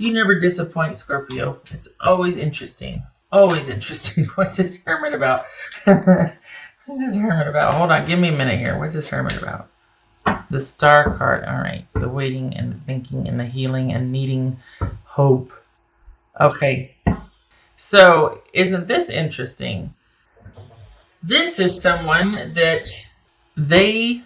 You never disappoint, Scorpio. It's always interesting. Always interesting. What's this Hermit about? What's this Hermit about? Hold on. Give me a minute here. What's this Hermit about? The Star card. All right. The waiting and the thinking and the healing and needing hope. Okay. So, isn't this interesting? This is someone that they,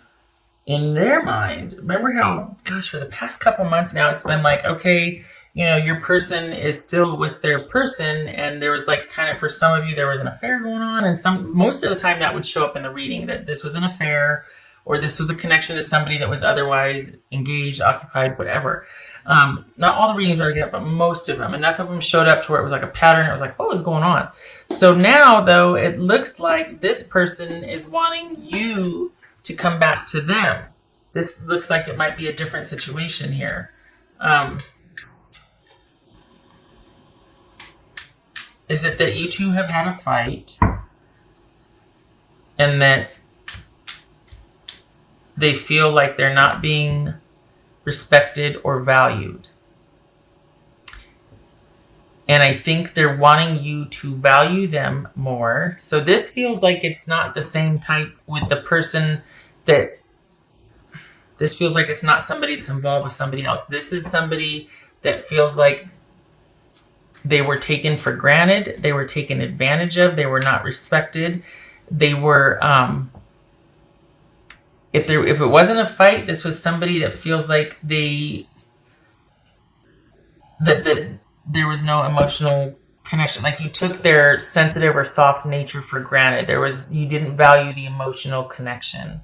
in their mind, remember how, gosh, for the past couple months now, it's been like, okay, your person is still with their person, and there was like kind of, for some of you, there was an affair going on, and most of the time that would show up in the reading, that this was an affair, or this was a connection to somebody that was otherwise engaged, occupied, whatever. Not all the readings are like that, but most of them. Enough of them showed up to where it was like a pattern. It was like, what was going on? So now, though, it looks like this person is wanting you to come back to them. This looks like it might be a different situation here. Is it that you two have had a fight and that they feel like they're not being respected or valued? And I think they're wanting you to value them more. So this feels like it's not the same type with the person that... This feels like it's not somebody that's involved with somebody else. This is somebody that feels like they were taken for granted. They were taken advantage of. They were not respected. They were... If it wasn't a fight, this was somebody that feels like that there was no emotional connection. Like you took their sensitive or soft nature for granted. You didn't value the emotional connection.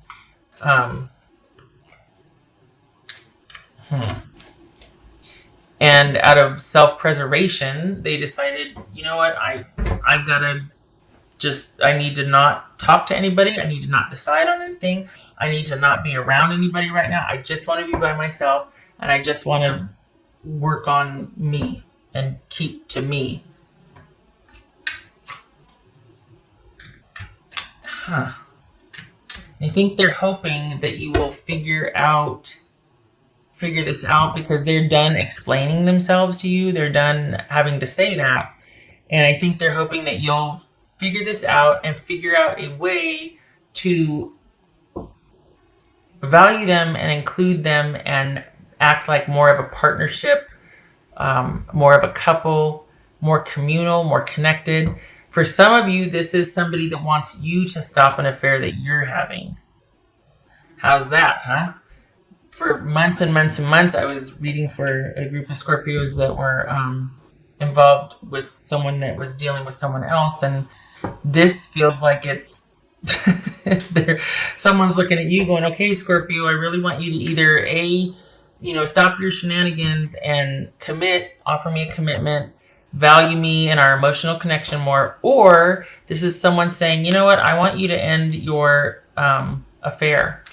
And out of self-preservation, they decided, you know what, I've got to I need to not talk to anybody. I need to not decide on anything. I need to not be around anybody right now. I just want to be by myself, and I just want to work on me and keep to me. I think they're hoping that you will figure this out because they're done explaining themselves to you. They're done having to say that. And I think they're hoping that you'll figure this out and figure out a way to value them and include them and act like more of a partnership, more of a couple, more communal, more connected. For some of you, this is somebody that wants you to stop an affair that you're having. How's that, huh? For months and months and months, I was reading for a group of Scorpios that were involved with someone that was dealing with someone else, and this feels like it's someone's looking at you going, okay, Scorpio, I really want you to either stop your shenanigans and offer me a commitment, value me and our emotional connection more, or this is someone saying, you know what, I want you to end your affair.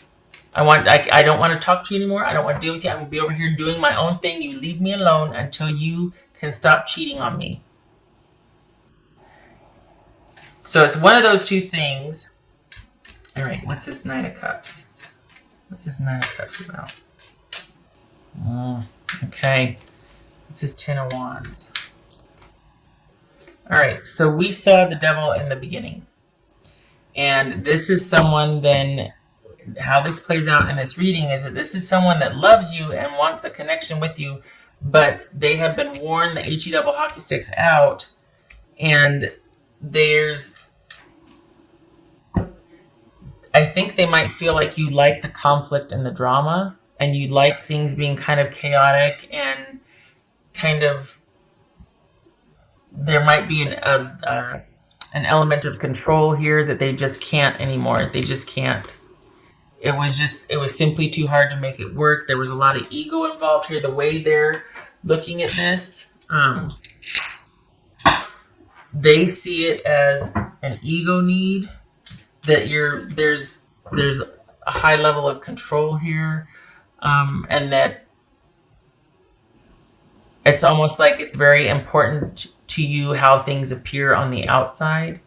I don't want to talk to you anymore. I don't want to deal with you. I'm going to be over here doing my own thing. You leave me alone until you can stop cheating on me. So it's one of those two things. All right, what's this Nine of Cups? What's this Nine of Cups about? Okay. What's this Ten of Wands? All right, so we saw the Devil in the beginning. And this is someone then... How this plays out in this reading is that this is someone that loves you and wants a connection with you, but they have been worn the HE double hockey sticks out, and I think they might feel like you like the conflict and the drama, and you like things being kind of chaotic and kind of, there might be an element of control here that they just can't anymore. They just can't. It was simply too hard to make it work. There was a lot of ego involved here. The way they're looking at this, they see it as an ego need, that there's a high level of control here, and that it's almost like it's very important to you how things appear on the outside.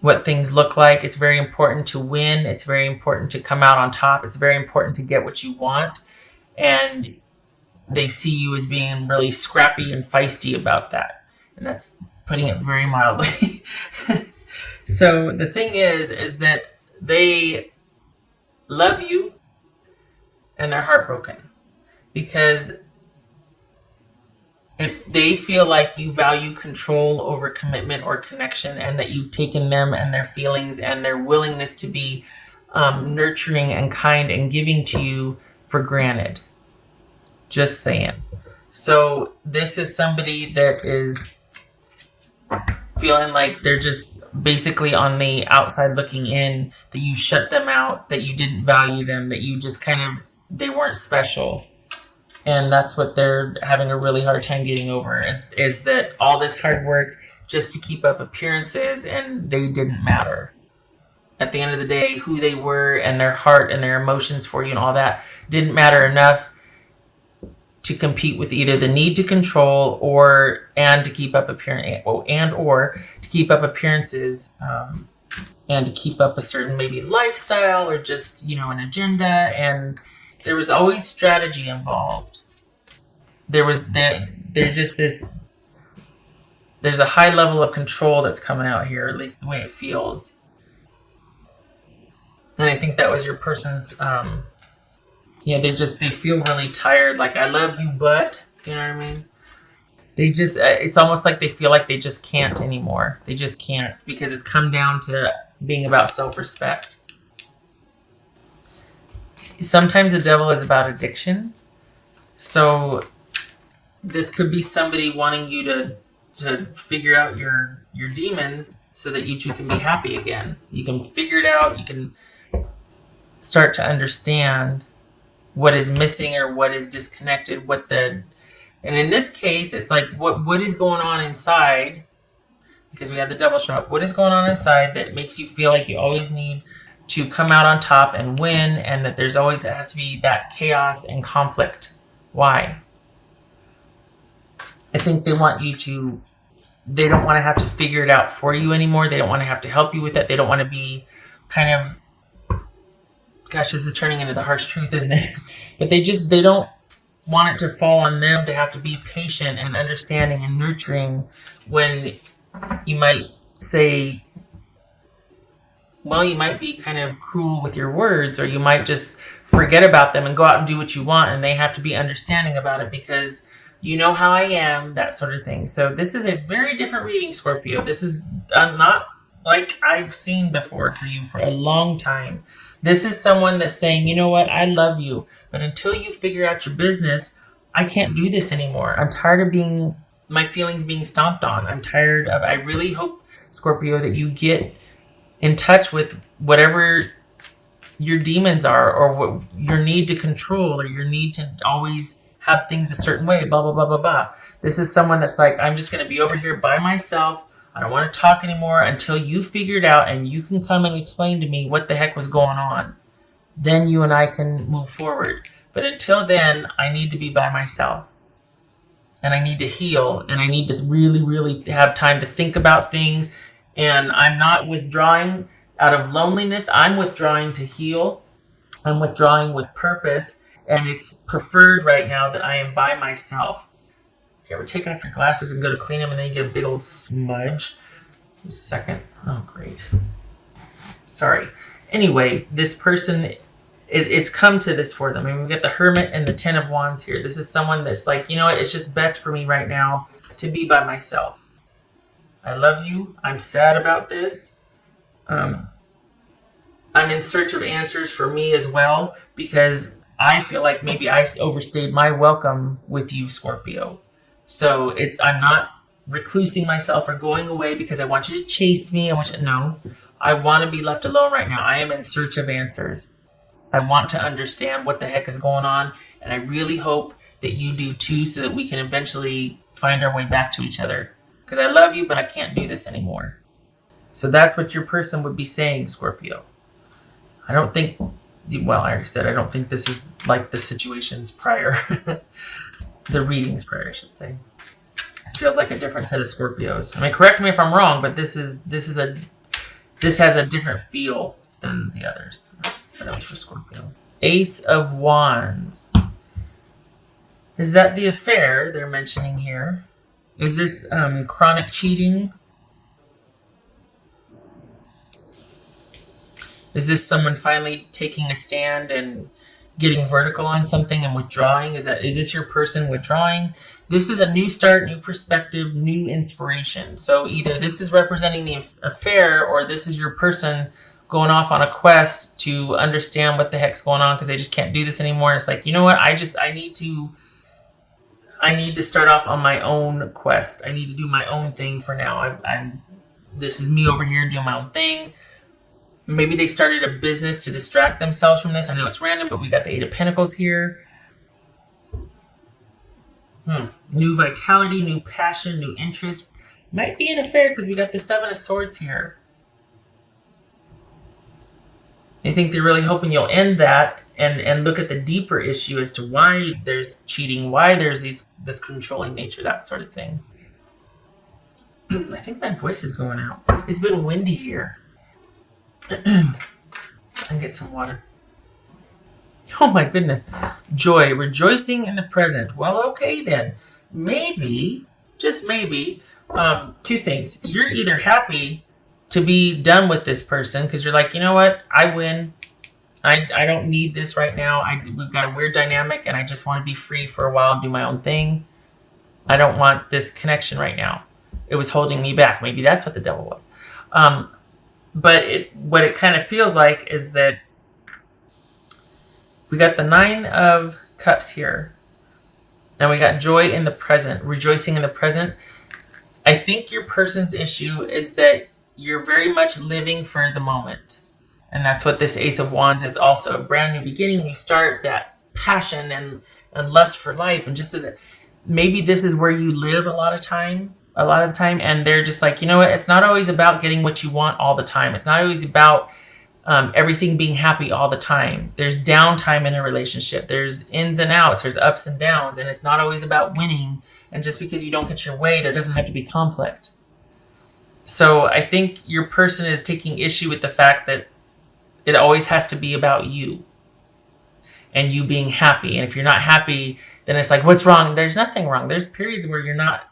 What things look like. It's very important to win. It's very important to come out on top. It's very important to get what you want. And they see you as being really scrappy and feisty about that. And that's putting it very mildly. So the thing is that they love you and they're heartbroken because if they feel like you value control over commitment or connection, and that you've taken them and their feelings and their willingness to be nurturing and kind and giving to you for granted. Just saying. So this is somebody that is feeling like they're just basically on the outside looking in, that you shut them out, that you didn't value them, that you just kind of, they weren't special. And that's what they're having a really hard time getting over, is that all this hard work just to keep up appearances, and they didn't matter. At the end of the day, who they were and their heart and their emotions for you and all that didn't matter enough to compete with either the need to control and to keep up appearances, and to keep up a certain maybe lifestyle or just, an agenda. And there was always strategy involved. There's a high level of control that's coming out here, at least the way it feels. And I think that was your person's, they feel really tired. Like, I love you, but, you know what I mean? They just, it's almost like they feel like they just can't anymore. They just can't, because it's come down to being about self-respect. Sometimes the devil is about addiction. So this could be somebody wanting you to figure out your demons so that you two can be happy again. You can figure it out. You can start to understand what is missing or what is disconnected, and in this case, it's like what is going on inside, because we have the devil show up. What is going on inside that makes you feel like you always need to come out on top and win, and that it has to be that chaos and conflict? Why? I think they don't want to have to figure it out for you anymore. They don't want to have to help you with it. They don't want to be kind of, gosh, this is turning into the harsh truth, isn't it? But they don't want it to fall on them to have to be patient and understanding and nurturing when you might say, well, you might be kind of cruel with your words, or you might just forget about them and go out and do what you want, and they have to be understanding about it because you know how I am, that sort of thing. So this is a very different reading, Scorpio. This is not like I've seen before for you for a long time. This is someone that's saying, you know what, I love you, but until you figure out your business, I can't do this anymore. I'm tired of my feelings being stomped on. I really hope, Scorpio, that you get in touch with whatever your demons are, or what your need to control, or your need to always have things a certain way, blah, blah, blah, blah, blah. This is someone that's like, I'm just going to be over here by myself. I don't want to talk anymore until you figure it out and you can come and explain to me what the heck was going on. Then you and I can move forward. But until then, I need to be by myself. And I need to heal. And I need to really, really have time to think about things. And I'm not withdrawing out of loneliness. I'm withdrawing to heal. I'm withdrawing with purpose. And it's preferred right now that I am by myself. You ever take off your glasses and go to clean them and then you get a big old smudge? Just a second. Oh, great. Sorry. Anyway, this person, it's come to this for them. I mean, we get the Hermit and the Ten of Wands here. This is someone that's like, you know what? It's just best for me right now to be by myself. I love you. I'm sad about this. I'm in search of answers for me as well, because I feel like maybe I overstayed my welcome with you, Scorpio. So I'm not reclusing myself or going away because I want you to chase me. No, I want to be left alone right now. I am in search of answers. I want to understand what the heck is going on. And I really hope that you do too, so that we can eventually find our way back to each other. Because I love you, but I can't do this anymore. So that's what your person would be saying, Scorpio. I don't think, well, I already said, I don't think this is like the situations prior. The readings prior, I should say. It feels like a different set of Scorpios. I mean, correct me if I'm wrong, but this has a different feel than the others. What else for Scorpio? Ace of Wands. Is that the affair they're mentioning here? Is this chronic cheating? Is this someone finally taking a stand and getting vertical on something and withdrawing? Is this your person withdrawing? This is a new start, new perspective, new inspiration. So either this is representing the affair, or this is your person going off on a quest to understand what the heck's going on because they just can't do this anymore. And it's like, you know what? I need to start off on my own quest. I need to do my own thing for now. This is me over here doing my own thing. Maybe they started a business to distract themselves from this. I know it's random, but we got the Eight of Pentacles here. New vitality, new passion, new interest. Might be an affair because we got the Seven of Swords here. I think they're really hoping you'll end that and look at the deeper issue as to why there's cheating, why there's this controlling nature, that sort of thing. I think my voice is going out. It's been windy here. And get some water. Oh my goodness. Joy, rejoicing in the present. Well, okay then. Maybe, just maybe, two things. You're either happy to be done with this person because you're like, you know what? I win. I don't need this right now. We've got a weird dynamic and I just want to be free for a while and do my own thing. I don't want this connection right now. It was holding me back. Maybe that's what the devil was. But what it kind of feels like is that we got the Nine of Cups here. And we got joy in the present, rejoicing in the present. I think your person's issue is that you're very much living for the moment. And that's what this Ace of Wands is also. A brand new beginning. You start that passion and lust for life. And just so that maybe this is where you live a lot of the time. And they're just like, you know what? It's not always about getting what you want all the time. It's not always about everything being happy all the time. There's downtime in a relationship. There's ins and outs. There's ups and downs. And it's not always about winning. And just because you don't get your way, there doesn't have to be conflict. So I think your person is taking issue with the fact that it always has to be about you and you being happy. And if you're not happy, then it's like, what's wrong? There's nothing wrong. There's periods where you're not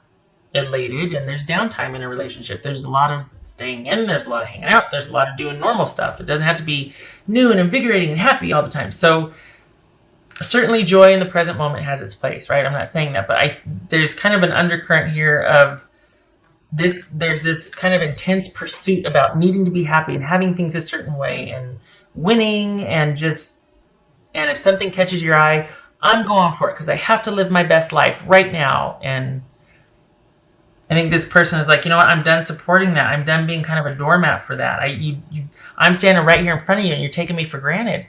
elated and there's downtime in a relationship. There's a lot of staying in. There's a lot of hanging out. There's a lot of doing normal stuff. It doesn't have to be new and invigorating and happy all the time. So certainly joy in the present moment has its place, right? I'm not saying that, but there's kind of an undercurrent here of this. There's this kind of intense pursuit about needing to be happy and having things a certain way and winning and if something catches your eye, I'm going for it because I have to live my best life right now. And I think this person is like, you know what? I'm done supporting that. I'm done being kind of a doormat for that. I'm standing right here in front of you and you're taking me for granted.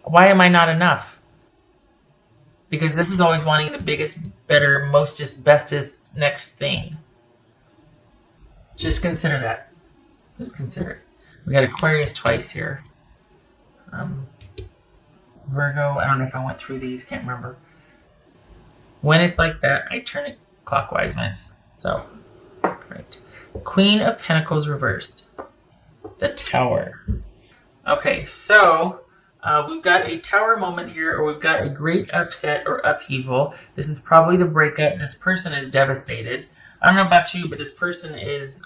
Why am I not enough? Because this is always wanting the biggest, better, mostest, bestest next thing. Just consider that. Just consider it. We got Aquarius twice here. Virgo, I don't know if I went through these. Can't remember. When it's like that, I turn it clockwise when it's so. Right. Queen of Pentacles reversed. The Tower. Okay, so we've got a tower moment here, or we've got a great upset or upheaval. This is probably the breakup. This person is devastated. I don't know about you, but this person is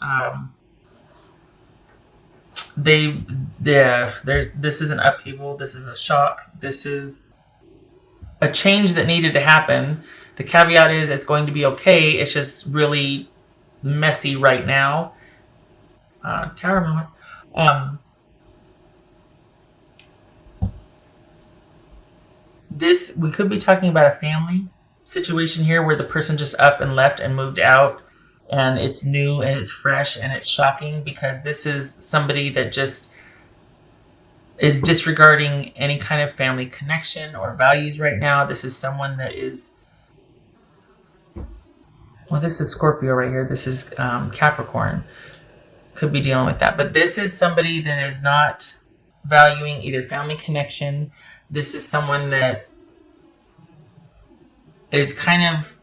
this is an upheaval. This is a shock. This is a change that needed to happen. The caveat is it's going to be okay. It's just really messy right now. Tower moment. We could be talking about a family situation here where the person just up and left and moved out, and it's new and it's fresh and it's shocking because this is somebody that just is disregarding any kind of family connection or values right now. This is someone that is, well, this is Scorpio right here. This is Capricorn. Could be dealing with that. But this is somebody that is not valuing either family connection. This is someone that is kind of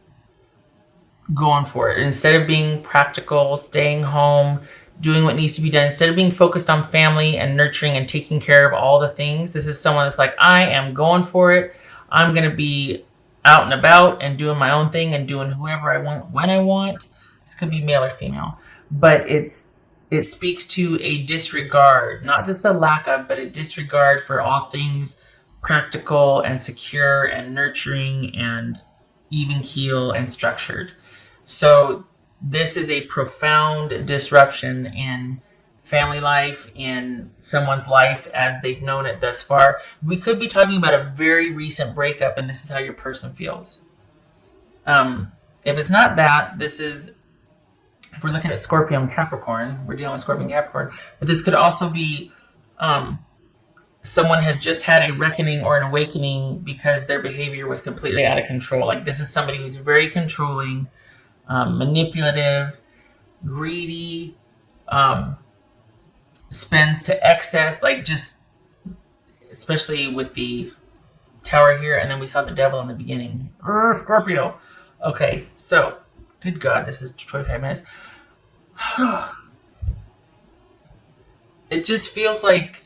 going for it. Instead of being practical, staying home, doing what needs to be done, instead of being focused on family and nurturing and taking care of all the things, this is someone that's like, I am going for it. I'm out and about and doing my own thing and doing whoever I want when I want. This could be male or female, but it speaks to a disregard, not just a lack of, but a disregard for all things practical and secure and nurturing and even keel and structured. So this is a profound disruption in family life, in someone's life as they've known it thus far. We could be talking about a very recent breakup, and this is how your person feels. If it's not that, this is, if we're looking at Scorpio and Capricorn, we're dealing with Scorpio and Capricorn, but this could also be someone has just had a reckoning or an awakening because their behavior was completely out of control. Like this is somebody who's very controlling, manipulative, greedy, spends to excess, like just, especially with the tower here, and then we saw the devil in the beginning. Scorpio. Okay, so, good God, this is 25 minutes. It just feels like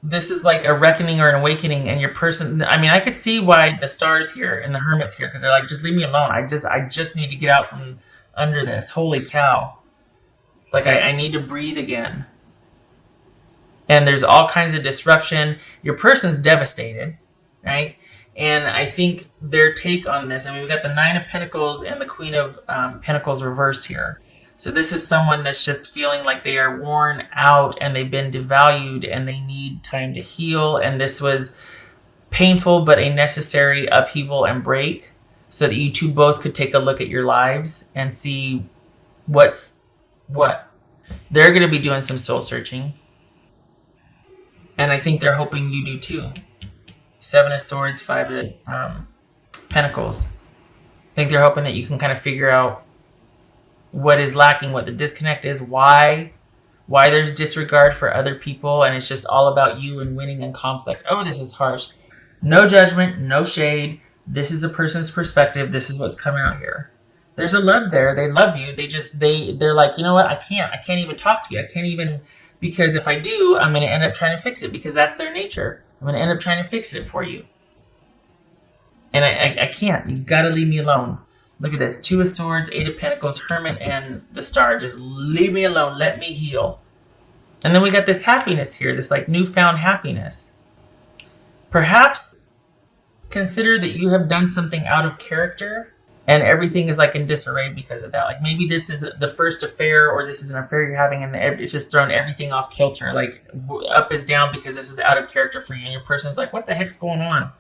this is like a reckoning or an awakening, and your person, I mean, I could see why the stars here and the hermits here, because they're like, just leave me alone. I just need to get out from under this. Holy cow. Like, I need to breathe again. And there's all kinds of disruption. Your person's devastated, right? And I think their take on this, I mean, we've got the Nine of Pentacles and the Queen of Pentacles reversed here. So this is someone that's just feeling like they are worn out and they've been devalued and they need time to heal. And this was painful, but a necessary upheaval and break so that you two both could take a look at your lives and see what's what. They're going to be doing some soul searching. And I think they're hoping you do too. Seven of Swords, Five of Pentacles. I think they're hoping that you can kind of figure out what is lacking, what the disconnect is, why there's disregard for other people, and it's just all about you and winning and conflict. Oh, this is harsh. No judgment, no shade. This is a person's perspective. This is what's coming out here. There's a love there. They love you. They're like, you know what? I can't even talk to you. I can't even, because if I do, I'm going to end up trying to fix it because that's their nature. I'm going to end up trying to fix it for you. And I can't. You got to leave me alone. Look at this. Two of Swords, Eight of Pentacles, Hermit, and the Star. Just leave me alone. Let me heal. And then we got this happiness here, this like newfound happiness. Perhaps consider that you have done something out of character and everything is like in disarray because of that. Like maybe this is the first affair or this is an affair you're having and it's just thrown everything off kilter. Like up is down because this is out of character for you. And your person's like, what the heck's going on?